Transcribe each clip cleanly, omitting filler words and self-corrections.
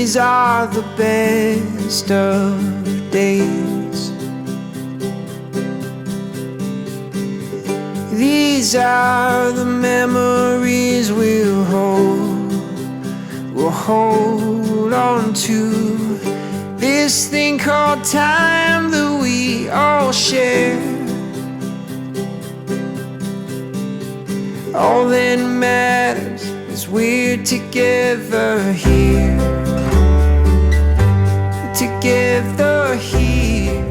These are the best of days. These are the memories we'll hold on to. This thing called time that we all share. All that matters is we're together here. Together here.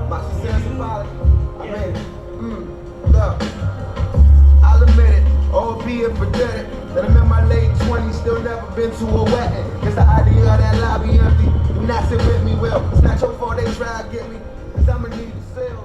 My success is solid. I made it. Look, I'll admit it, albeit pathetic, that I'm in my late 20s, still never been to a wedding. Guess the idea of that lobby empty do not sit with me well. It's not your fault they try to get me, cause I'ma need to sell.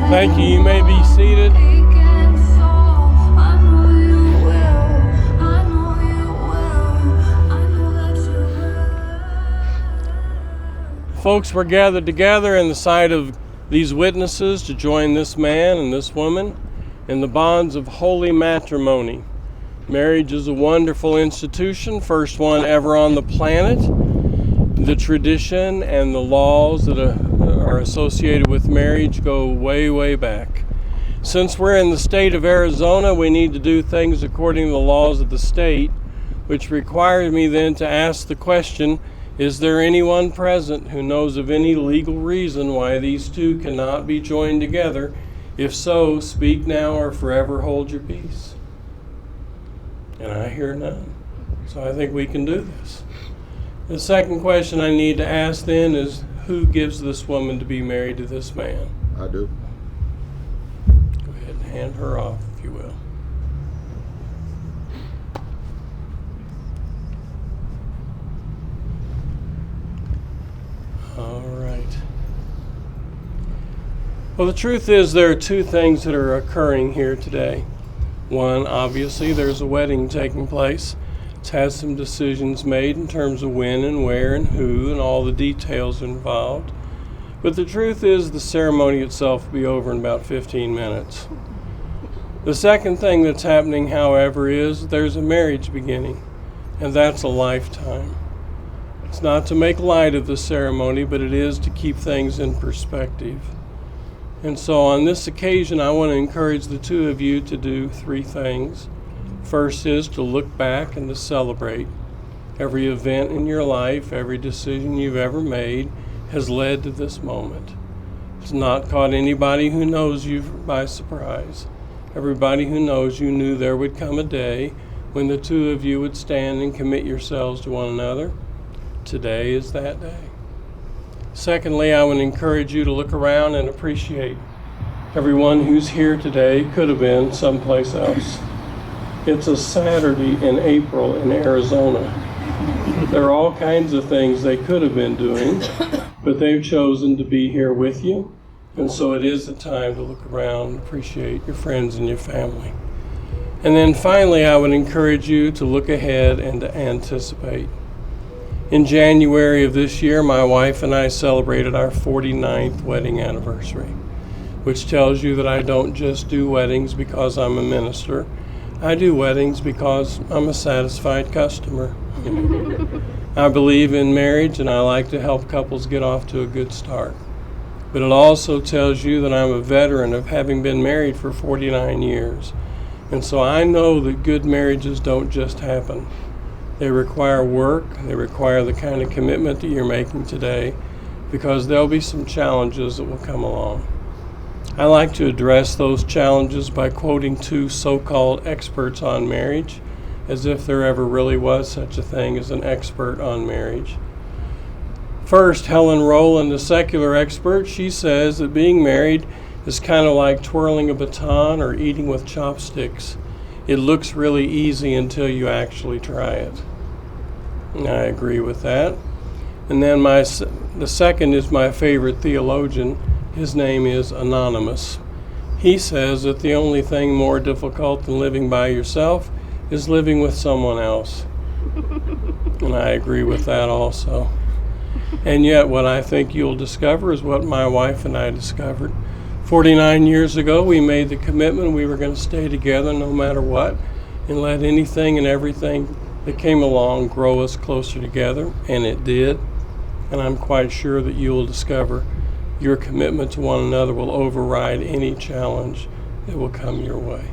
Thank you. You may be seated. Folks, we're gathered together in the sight of these witnesses to join this man and this woman in the bonds of holy matrimony. Marriage is a wonderful institution, first one ever on the planet. The tradition and the laws that are associated with marriage go way, way back. Since we're in the state of Arizona, we need to do things according to the laws of the state, which requires me then to ask the question, is there anyone present who knows of any legal reason why these two cannot be joined together? If so, speak now or forever hold your peace. And I hear none. So I think we can do this. The second question I need to ask then is, who gives this woman to be married to this man? I do. Go ahead and hand her off, if you will. All right. Well, the truth is there are two things that are occurring here today. One, obviously, there's a wedding taking place. It's had some decisions made in terms of when and where and who and all the details involved. But the truth is the ceremony itself will be over in about 15 minutes. The second thing that's happening, however, is there's a marriage beginning, and that's a lifetime. It's not to make light of the ceremony, but it is to keep things in perspective. And so on this occasion, I want to encourage the two of you to do three things. First is to look back and to celebrate. Every event in your life, every decision you've ever made has led to this moment. It's not caught anybody who knows you by surprise. Everybody who knows you knew there would come a day when the two of you would stand and commit yourselves to one another. Today is that day. Secondly, I would encourage you to look around and appreciate Everyone who's here today could have been someplace else. It's a Saturday in April in Arizona. There are all kinds of things they could have been doing, but they've chosen to be here with you. And so it is a time to look around and appreciate your friends and your family. And then finally, I would encourage you to look ahead and to anticipate. In January of this year, my wife and I celebrated our 49th wedding anniversary, which tells you that I don't just do weddings because I'm a minister. I do weddings because I'm a satisfied customer. I believe in marriage, and I like to help couples get off to a good start. But it also tells you that I'm a veteran of having been married for 49 years. And so I know that good marriages don't just happen. They require work. They require the kind of commitment that you're making today, because there'll be some challenges that will come along. I like to address those challenges by quoting two so-called experts on marriage, as if there ever really was such a thing as an expert on marriage. First, Helen Rowland, a secular expert, she says that being married is kind of like twirling a baton or eating with chopsticks. It looks really easy until you actually try it. And I agree with that. And then the second is my favorite theologian. His name is Anonymous. He says that the only thing more difficult than living by yourself is living with someone else. And I agree with that also. And yet what I think you'll discover is what my wife and I discovered. 49 years ago, we made the commitment we were going to stay together no matter what, and let anything and everything that came along grow us closer together, and it did. And I'm quite sure that you will discover your commitment to one another will override any challenge that will come your way.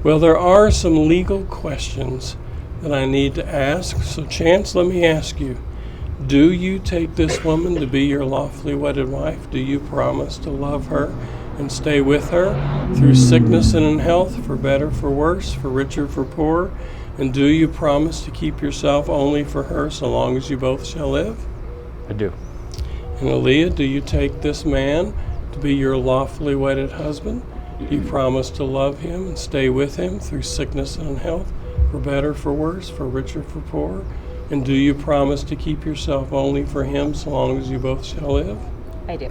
Well, there are some legal questions that I need to ask. So Chance, let me ask you, do you take this woman to be your lawfully wedded wife? Do you promise to love her and stay with her through sickness and in health, for better, for worse, for richer, for poorer? And do you promise to keep yourself only for her so long as you both shall live? I do. And Aaliyah, do you take this man to be your lawfully wedded husband? Do you promise to love him and stay with him through sickness and in health, for better, for worse, for richer, for poorer? And do you promise to keep yourself only for him so long as you both shall live? I do.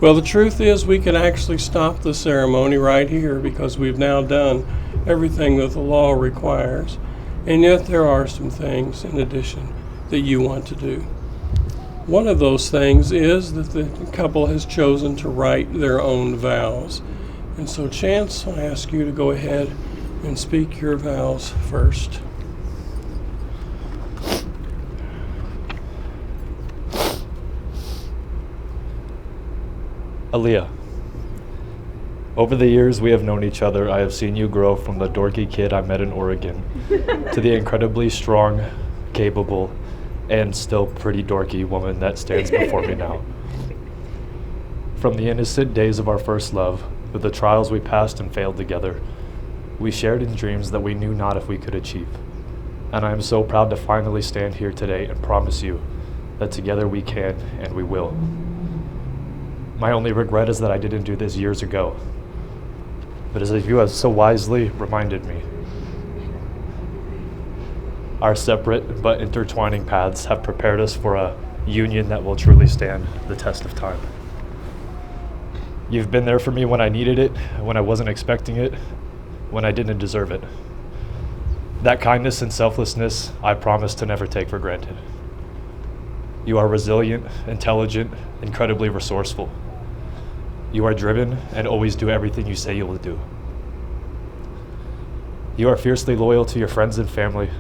Well, the truth is we could actually stop the ceremony right here, because we've now done everything that the law requires. And yet there are some things in addition that you want to do. One of those things is that the couple has chosen to write their own vows. And so Chance, I ask you to go ahead and speak your vows first. Aaliyah, over the years we have known each other, I have seen you grow from the dorky kid I met in Oregon to the incredibly strong, capable, and still pretty dorky woman that stands before me now. From the innocent days of our first love, with the trials we passed and failed together, we shared in dreams that we knew not if we could achieve. And I am so proud to finally stand here today and promise you that together we can and we will. My only regret is that I didn't do this years ago. But as you have so wisely reminded me, our separate but intertwining paths have prepared us for a union that will truly stand the test of time. You've been there for me when I needed it, when I wasn't expecting it, when I didn't deserve it. That kindness and selflessness I promise to never take for granted. You are resilient, intelligent, incredibly resourceful. You are driven and always do everything you say you will do. You are fiercely loyal to your friends and family,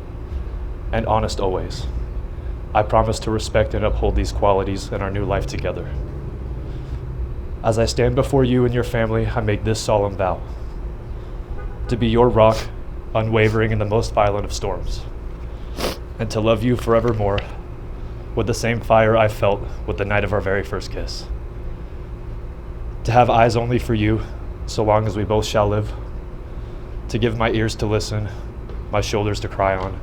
and honest always. I promise to respect and uphold these qualities in our new life together. As I stand before you and your family, I make this solemn vow: to be your rock, unwavering in the most violent of storms, and to love you forevermore with the same fire I felt with the night of our very first kiss. To have eyes only for you so long as we both shall live, to give my ears to listen, my shoulders to cry on,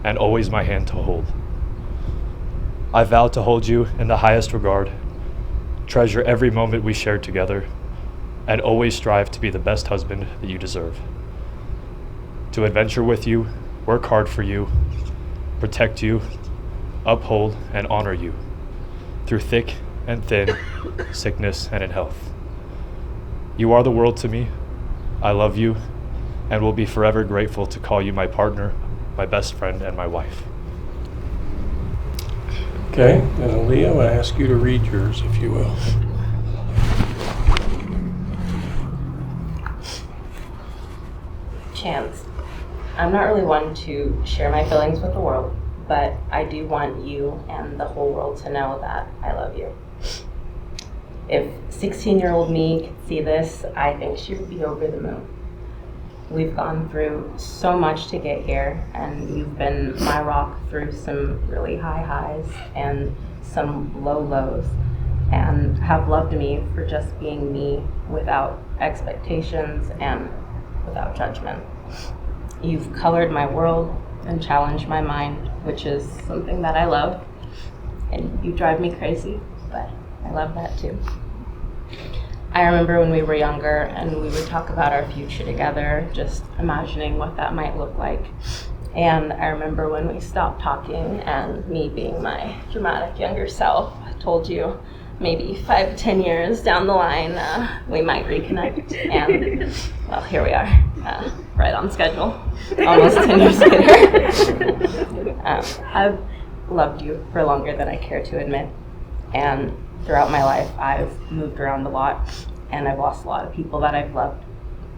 and always my hand to hold. I vow to hold you in the highest regard, treasure every moment we shared together, and always strive to be the best husband that you deserve. To adventure with you, work hard for you, protect you, uphold and honor you, through thick and thin, sickness and in health. You are the world to me. I love you and will be forever grateful to call you my partner, my best friend, and my wife. Okay, and Aaliyah, I ask you to read yours, if you will. Chance, I'm not really one to share my feelings with the world, but I do want you and the whole world to know that I love you. If 16-year-old me could see this, I think she would be over the moon. We've gone through so much to get here, and you've been my rock through some really high highs and some low lows, and have loved me for just being me without expectations and without judgment. You've colored my world and challenged my mind, which is something that I love. And you drive me crazy, but I love that too. I remember when we were younger and we would talk about our future together, just imagining what that might look like. And I remember when we stopped talking and me being my dramatic younger self told you maybe 5 to 10 years down the line, we might reconnect. And well, here we are, right on schedule, almost 10 years later. I've loved you for longer than I care to admit. And throughout my life, I've moved around a lot and I've lost a lot of people that I've loved.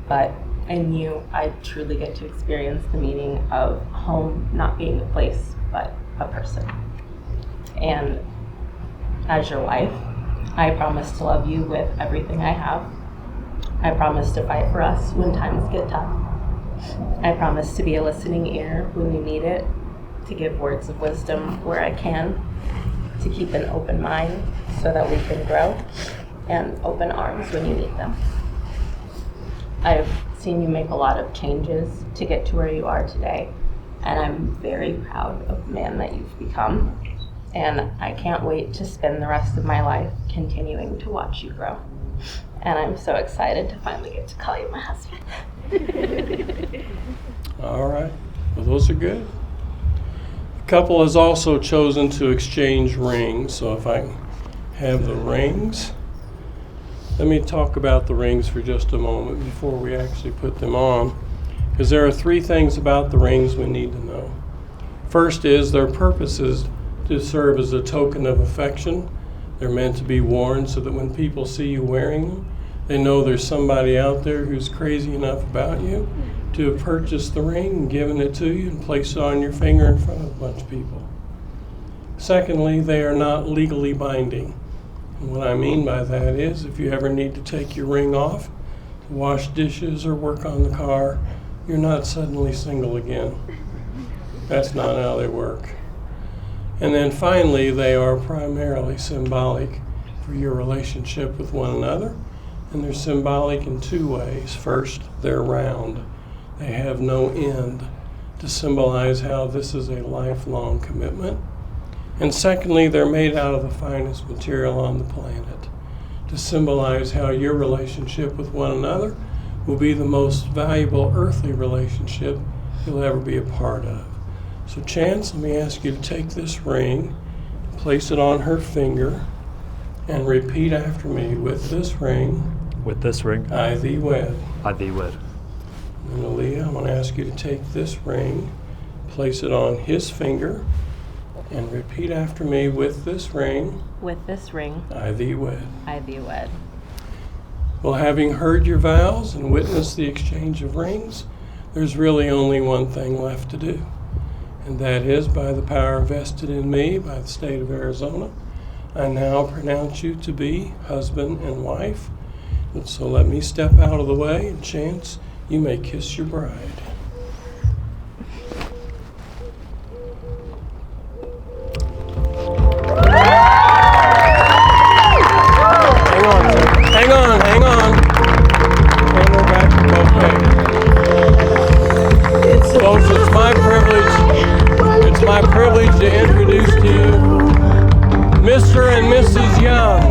But in you, I truly get to experience the meaning of home not being a place, but a person. And as your wife, I promise to love you with everything I have. I promise to fight for us when times get tough. I promise to be a listening ear when you need it, to give words of wisdom where I can, to keep an open mind so that we can grow, and open arms when you need them. I've seen you make a lot of changes to get to where you are today, and I'm very proud of the man that you've become. And I can't wait to spend the rest of my life continuing to watch you grow. And I'm so excited to finally get to call you my husband. All right, well, those are good. The couple has also chosen to exchange rings, so if I can have the rings. Let me talk about the rings for just a moment before we actually put them on, because there are 3 things about the rings we need to know. First is their purpose is to serve as a token of affection. They're meant to be worn so that when people see you wearing them, they know there's somebody out there who's crazy enough about you to have purchased the ring and given it to you and placed it on your finger in front of a bunch of people. Secondly, they are not legally binding. And what I mean by that is if you ever need to take your ring off to wash dishes or work on the car, you're not suddenly single again. That's not how they work. And then finally, they are primarily symbolic for your relationship with one another. And they're symbolic in 2 ways. First, they're round. They have no end to symbolize how this is a lifelong commitment. And secondly, they're made out of the finest material on the planet to symbolize how your relationship with one another will be the most valuable earthly relationship you'll ever be a part of. So Chance, let me ask you to take this ring, place it on her finger, and repeat after me. With this ring, I thee wed. I thee wed. And Aaliyah, I'm going to ask you to take this ring, place it on his finger, and repeat after me. With this ring, I thee wed. I thee wed. Well, having heard your vows and witnessed the exchange of rings, there's really only one thing left to do. And that is, by the power vested in me by the state of Arizona, I now pronounce you to be husband and wife. And so let me step out of the way, and Chance, you may kiss your bride. Hang on. Hand her back the bouquet. Folks, it's my privilege to introduce to you Mr. and Mrs. Young.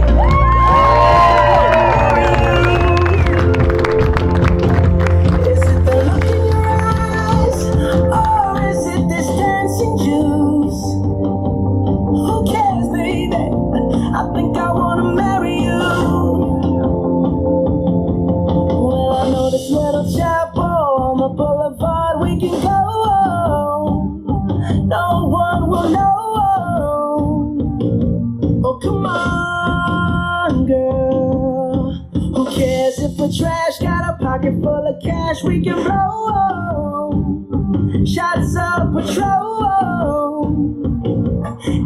Oh, come on, girl. Who cares if we're trash? Got a pocket full of cash we can blow. Shots of patrol.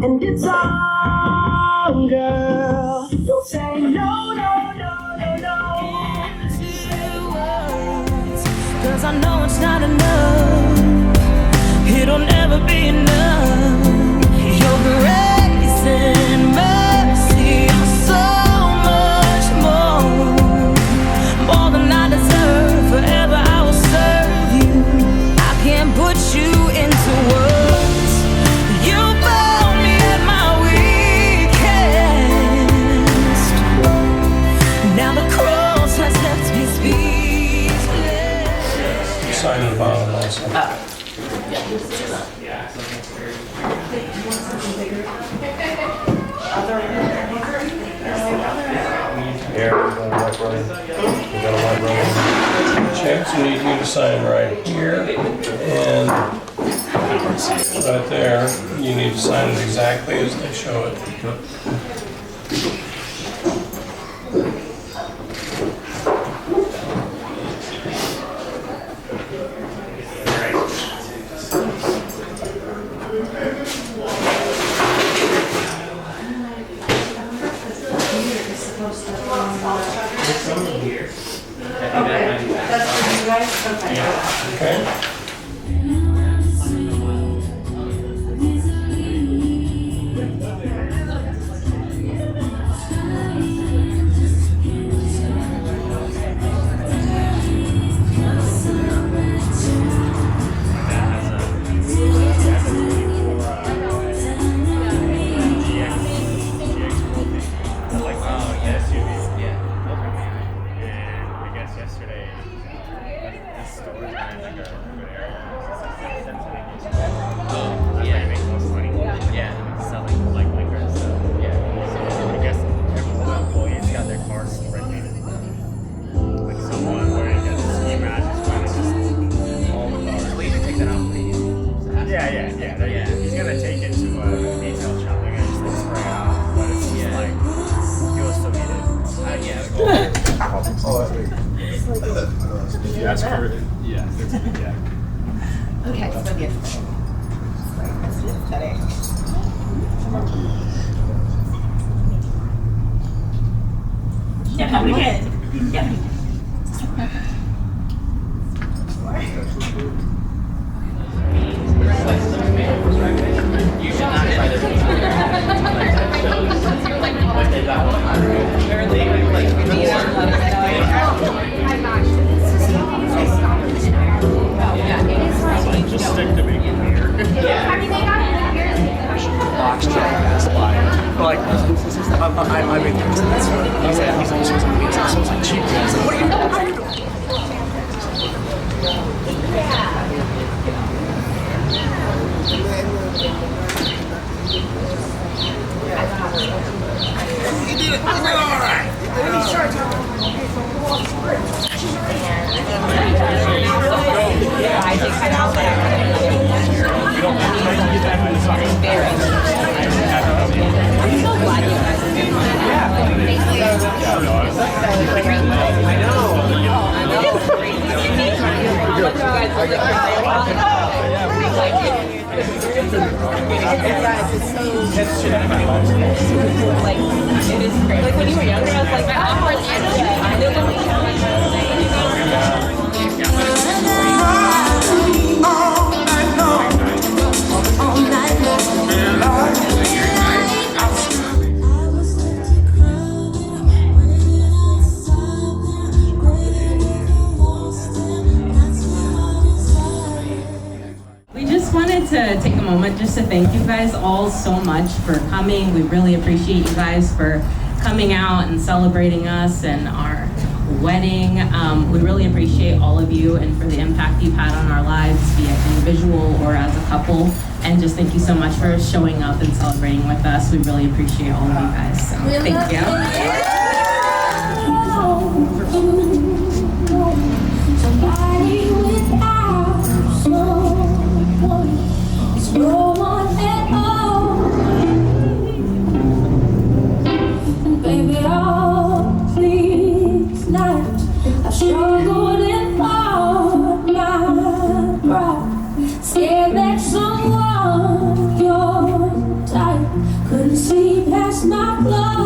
And it's on, girl. Don't say no, no, no, no, no. 'Cause I know it's not enough. It'll never be enough. Your grace and mercy are so much more than I deserve. Forever I will serve you. I can't put you into words. You found me at my weakest. Now the cross has left me speechless. Sign at the bottom also. Chance, we need you to sign right here, and right there, you need to sign it exactly as they show it. Okay. That's for yeah. Okay, so good. Yeah, come again. Yeah. You should not try this. Just stick to me here. Yeah. I mean, they got it here. Box check, that's why. Like, I'm interested. That's what he said. He's like, so it's like cheap. I was like, what are you doing? How are you doing? You did it. You did all right. I think I know that. I'm so glad you guys are doing that. Like, it is great. Like, when you were younger, I was like, to take a moment just to thank you guys all so much for coming. We really appreciate you guys for coming out and celebrating us and our wedding. We really appreciate all of you and for the impact you've had on our lives, be it individual or as a couple. And just thank you so much for showing up and celebrating with us. We really appreciate all of you guys. So thank you. Yeah.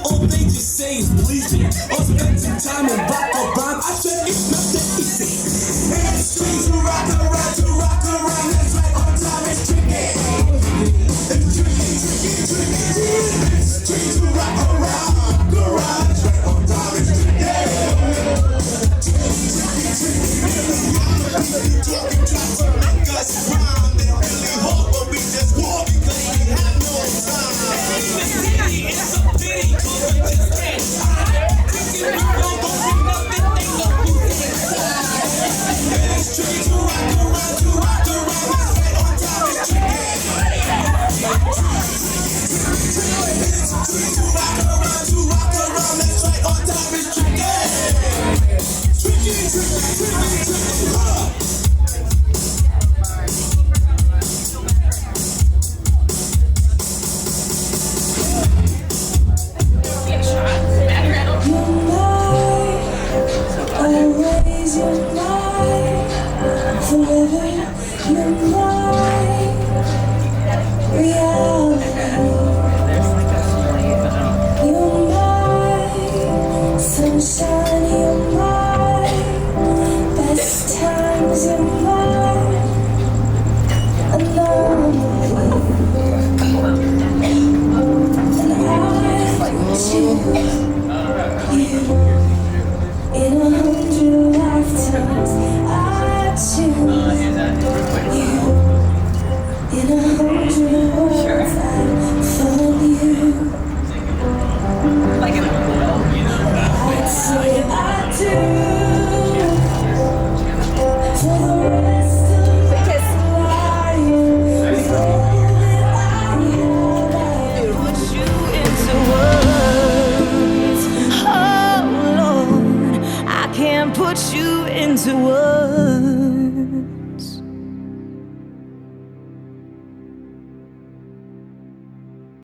All they just say is please me. Or spending time in rock or rhyme. I said it's not that easy. In the streets to rock around. That's right, on time it's tricky. It's tricky. In the streets to rock around. That's right, on time it's tricky. Talking tracks and niggas rhyme. They really hard, but we just walk because we have no time. The city is a pity. In a